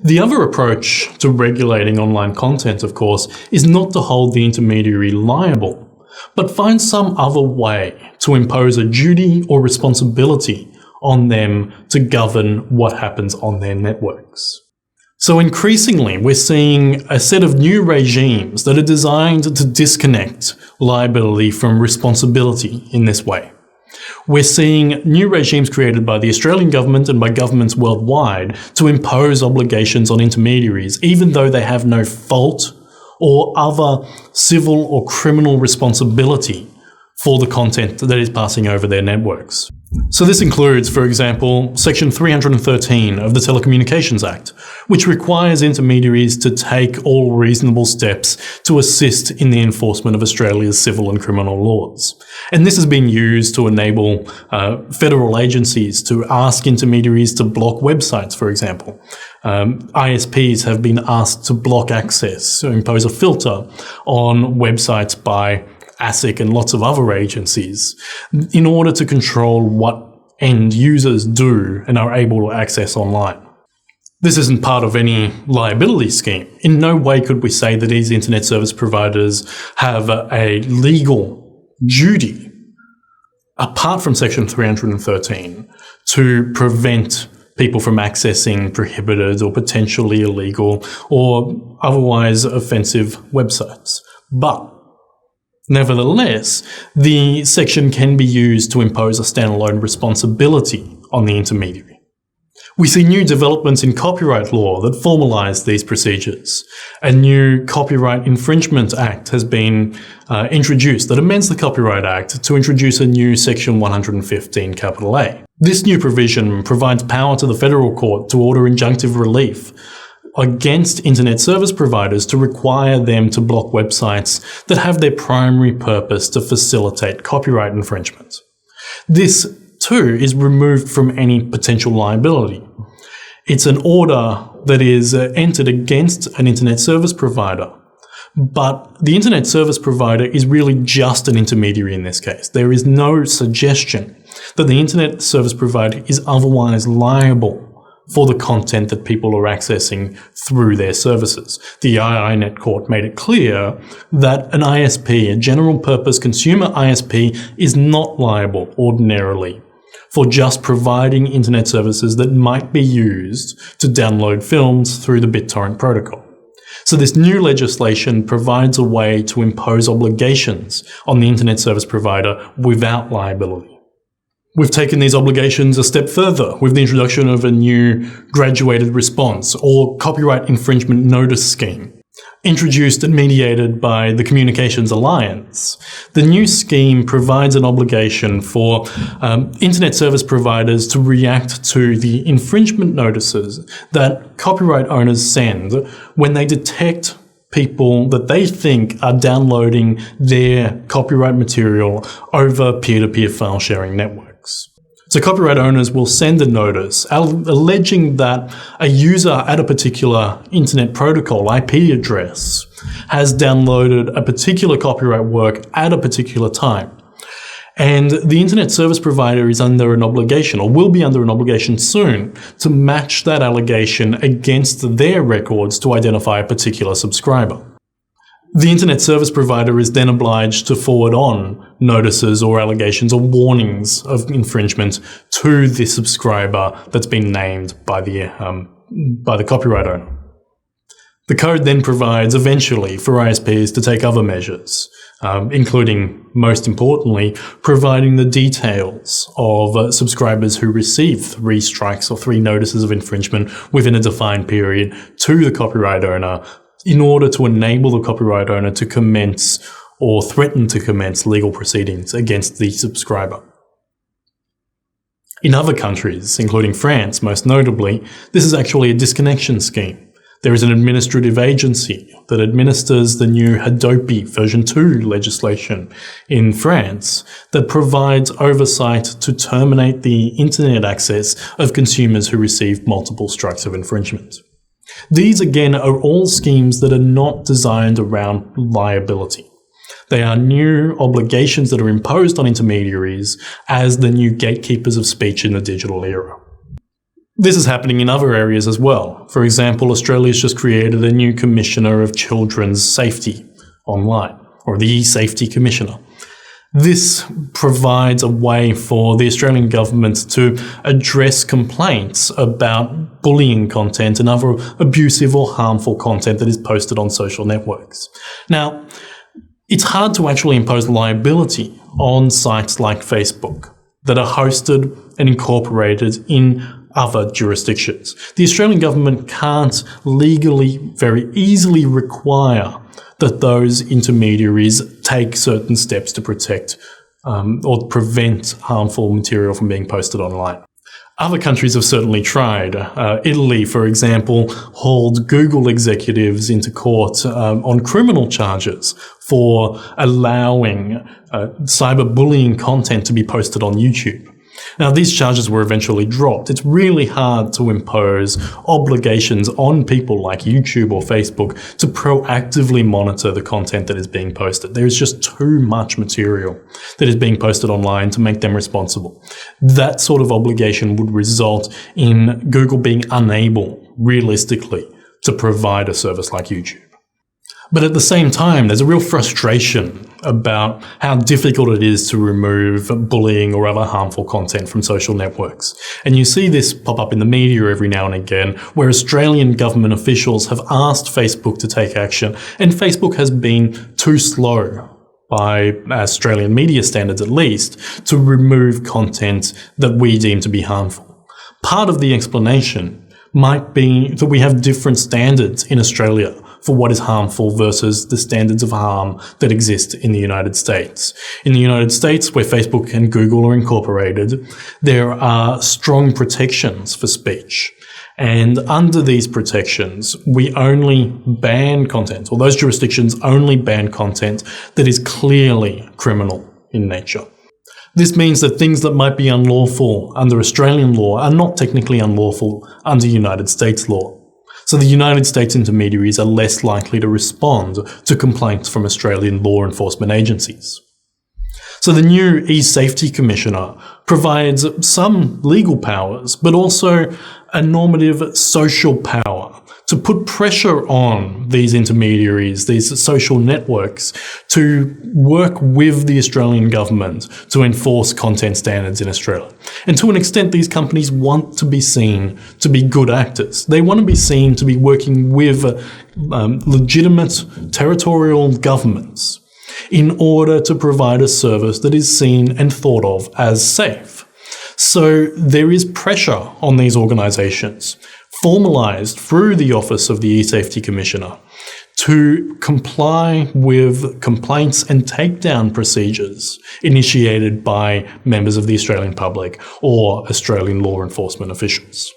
The other approach to regulating online content, of course, is not to hold the intermediary liable, but find some other way to impose a duty or responsibility on them to govern what happens on their networks. So increasingly, we're seeing a set of new regimes that are designed to disconnect liability from responsibility in this way. We're seeing new regimes created by the Australian government and by governments worldwide to impose obligations on intermediaries, even though they have no fault or other civil or criminal responsibility for the content that is passing over their networks. So this includes, for example, Section 313 of the Telecommunications Act, which requires intermediaries to take all reasonable steps to assist in the enforcement of Australia's civil and criminal laws. And this has been used to enable federal agencies to ask intermediaries to block websites, for example. ISPs have been asked to block access, to impose a filter on websites by ASIC and lots of other agencies in order to control what end users do and are able to access online. This isn't part of any liability scheme. In no way could we say that these internet service providers have a legal duty, apart from Section 313, to prevent people from accessing prohibited or potentially illegal or otherwise offensive websites. But nevertheless, the section can be used to impose a standalone responsibility on the intermediary. We see new developments in copyright law that formalise these procedures. A new Copyright Infringement Act has been introduced that amends the Copyright Act to introduce a new Section 115 A. This new provision provides power to the federal court to order injunctive relief against internet service providers to require them to block websites that have their primary purpose to facilitate copyright infringement. This, too, is removed from any potential liability. It's an order that is entered against an internet service provider, but the internet service provider is really just an intermediary in this case. There is no suggestion that the internet service provider is otherwise liable for the content that people are accessing through their services. The IINet court made it clear that an ISP, a general purpose consumer ISP, is not liable ordinarily for just providing internet services that might be used to download films through the BitTorrent protocol. So this new legislation provides a way to impose obligations on the internet service provider without liability. We've taken these obligations a step further with the introduction of a new graduated response or copyright infringement notice scheme, introduced and mediated by the Communications Alliance. The new scheme provides an obligation for internet service providers to react to the infringement notices that copyright owners send when they detect people that they think are downloading their copyright material over peer-to-peer file sharing networks. So copyright owners will send a notice alleging that a user at a particular internet protocol IP address has downloaded a particular copyright work at a particular time. And the internet service provider is under an obligation, or will be under an obligation soon, to match that allegation against their records to identify a particular subscriber. The internet service provider is then obliged to forward on notices or allegations or warnings of infringement to the subscriber that's been named by the copyright owner. The code then provides eventually for ISPs to take other measures, including, most importantly, providing the details of subscribers who receive 3 strikes or 3 notices of infringement within a defined period to the copyright owner in order to enable the copyright owner to commence or threaten to commence legal proceedings against the subscriber. In other countries, including France most notably, this is actually a disconnection scheme. There is an administrative agency that administers the new Hadopi version 2 legislation in France that provides oversight to terminate the internet access of consumers who receive multiple strikes of infringement. These, again, are all schemes that are not designed around liability. They are new obligations that are imposed on intermediaries as the new gatekeepers of speech in the digital era. This is happening in other areas as well. For example, Australia's just created a new Commissioner of Children's Safety online, or the E-Safety Commissioner. This provides a way for the Australian government to address complaints about bullying content and other abusive or harmful content that is posted on social networks. Now, it's hard to actually impose liability on sites like Facebook that are hosted and incorporated in other jurisdictions. The Australian government can't legally very easily require that those intermediaries take certain steps to protect or prevent harmful material from being posted online. Other countries have certainly tried. Italy, for example, hauled Google executives into court on criminal charges for allowing cyberbullying content to be posted on YouTube. Now, these charges were eventually dropped. It's really hard to impose obligations on people like YouTube or Facebook to proactively monitor the content that is being posted. There is just too much material that is being posted online to make them responsible. That sort of obligation would result in Google being unable, realistically, to provide a service like YouTube. But at the same time, there's a real frustration about how difficult it is to remove bullying or other harmful content from social networks. And you see this pop up in the media every now and again, where Australian government officials have asked Facebook to take action, and Facebook has been too slow, by Australian media standards at least, to remove content that we deem to be harmful. Part of the explanation might be that we have different standards in Australia for what is harmful versus the standards of harm that exist in the United States. In the United States, where Facebook and Google are incorporated, there are strong protections for speech. And under these protections, we only ban content, or those jurisdictions only ban content that is clearly criminal in nature. This means that things that might be unlawful under Australian law are not technically unlawful under United States law. So the United States intermediaries are less likely to respond to complaints from Australian law enforcement agencies. So the new E-Safety Commissioner provides some legal powers, but also a normative social power to put pressure on these intermediaries, these social networks, to work with the Australian government to enforce content standards in Australia. And to an extent, these companies want to be seen to be good actors. They want to be seen to be working with legitimate territorial governments in order to provide a service that is seen and thought of as safe. So there is pressure on these organisations, formalised through the Office of the E-Safety Commissioner, to comply with complaints and takedown procedures initiated by members of the Australian public or Australian law enforcement officials.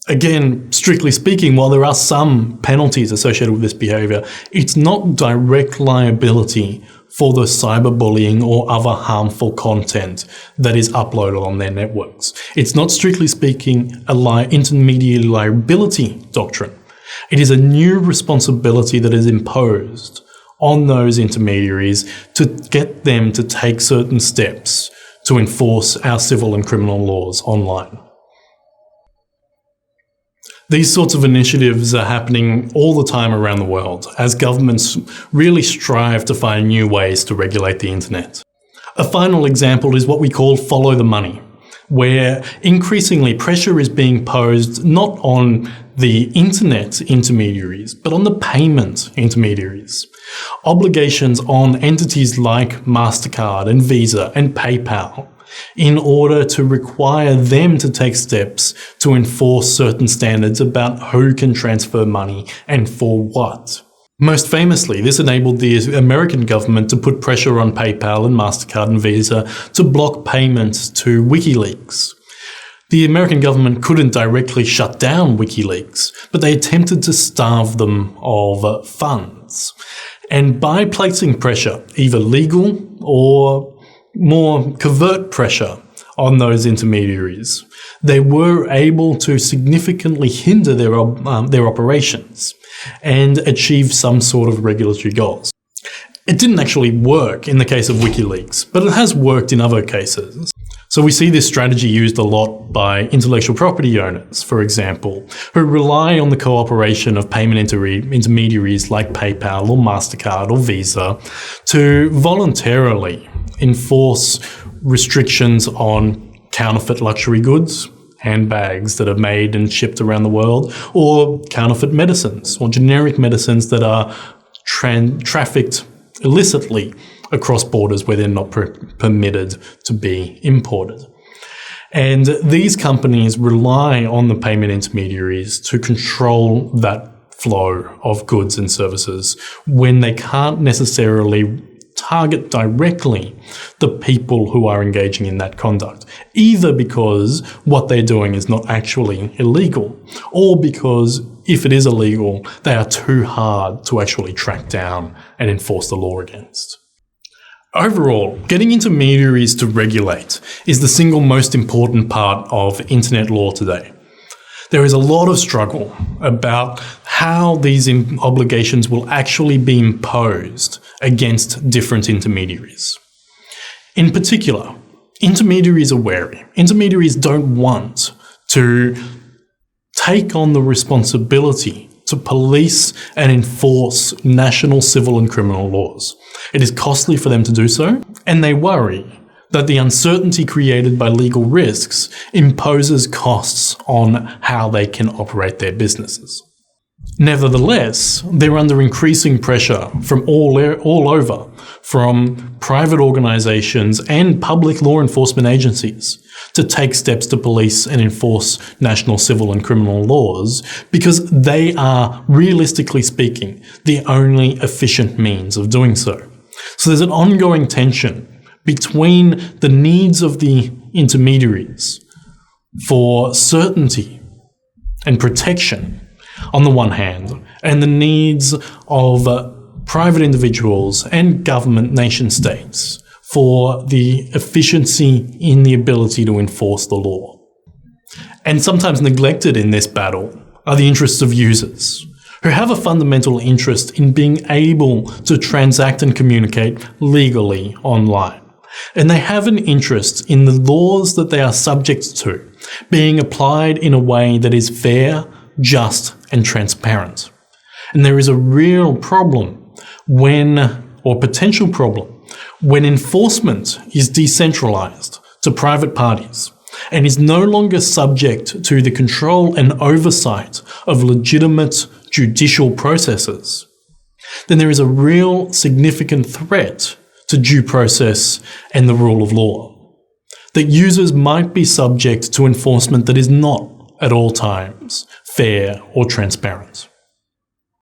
Again, strictly speaking, while there are some penalties associated with this behaviour, it's not direct liability for the cyberbullying or other harmful content that is uploaded on their networks. It's not, strictly speaking, a intermediary liability doctrine. It is a new responsibility that is imposed on those intermediaries to get them to take certain steps to enforce our civil and criminal laws online. These sorts of initiatives are happening all the time around the world as governments really strive to find new ways to regulate the internet. A final example is what we call follow the money, where increasingly pressure is being posed not on the internet intermediaries, but on the payment intermediaries. Obligations on entities like MasterCard and Visa and PayPal in order to require them to take steps to enforce certain standards about who can transfer money and for what. Most famously, this enabled the American government to put pressure on PayPal and MasterCard and Visa to block payments to WikiLeaks. The American government couldn't directly shut down WikiLeaks, but they attempted to starve them of funds. And by placing pressure, either legal or more covert pressure on those intermediaries, they were able to significantly hinder their operations and achieve some sort of regulatory goals. It didn't actually work in the case of WikiLeaks, but it has worked in other cases. So we see this strategy used a lot by intellectual property owners, for example, who rely on the cooperation of payment intermediaries like PayPal or MasterCard or Visa to voluntarily enforce restrictions on counterfeit luxury goods, handbags that are made and shipped around the world, or counterfeit medicines or generic medicines that are trafficked illicitly across borders where they're not permitted to be imported. And these companies rely on the payment intermediaries to control that flow of goods and services when they can't necessarily target directly the people who are engaging in that conduct, either because what they're doing is not actually illegal, or because if it is illegal, they are too hard to actually track down and enforce the law against. Overall, getting intermediaries to regulate is the single most important part of internet law today. There is a lot of struggle about how these obligations will actually be imposed against different intermediaries. In particular, intermediaries are wary. Intermediaries don't want to take on the responsibility to police and enforce national civil and criminal laws. It is costly for them to do so, and they worry that the uncertainty created by legal risks imposes costs on how they can operate their businesses. Nevertheless, they're under increasing pressure from all over, from private organisations and public law enforcement agencies, to take steps to police and enforce national civil and criminal laws, because they are, realistically speaking, the only efficient means of doing so. So there's an ongoing tension between the needs of the intermediaries for certainty and protection on the one hand, and the needs of private individuals and government nation states for the efficiency in the ability to enforce the law. And sometimes neglected in this battle are the interests of users, who have a fundamental interest in being able to transact and communicate legally online. And they have an interest in the laws that they are subject to being applied in a way that is fair, just, and transparent. And there is a real problem or potential problem, when enforcement is decentralized to private parties and is no longer subject to the control and oversight of legitimate judicial processes. Then there is a real significant threat to due process and the rule of law, that users might be subject to enforcement that is not at all times fair or transparent.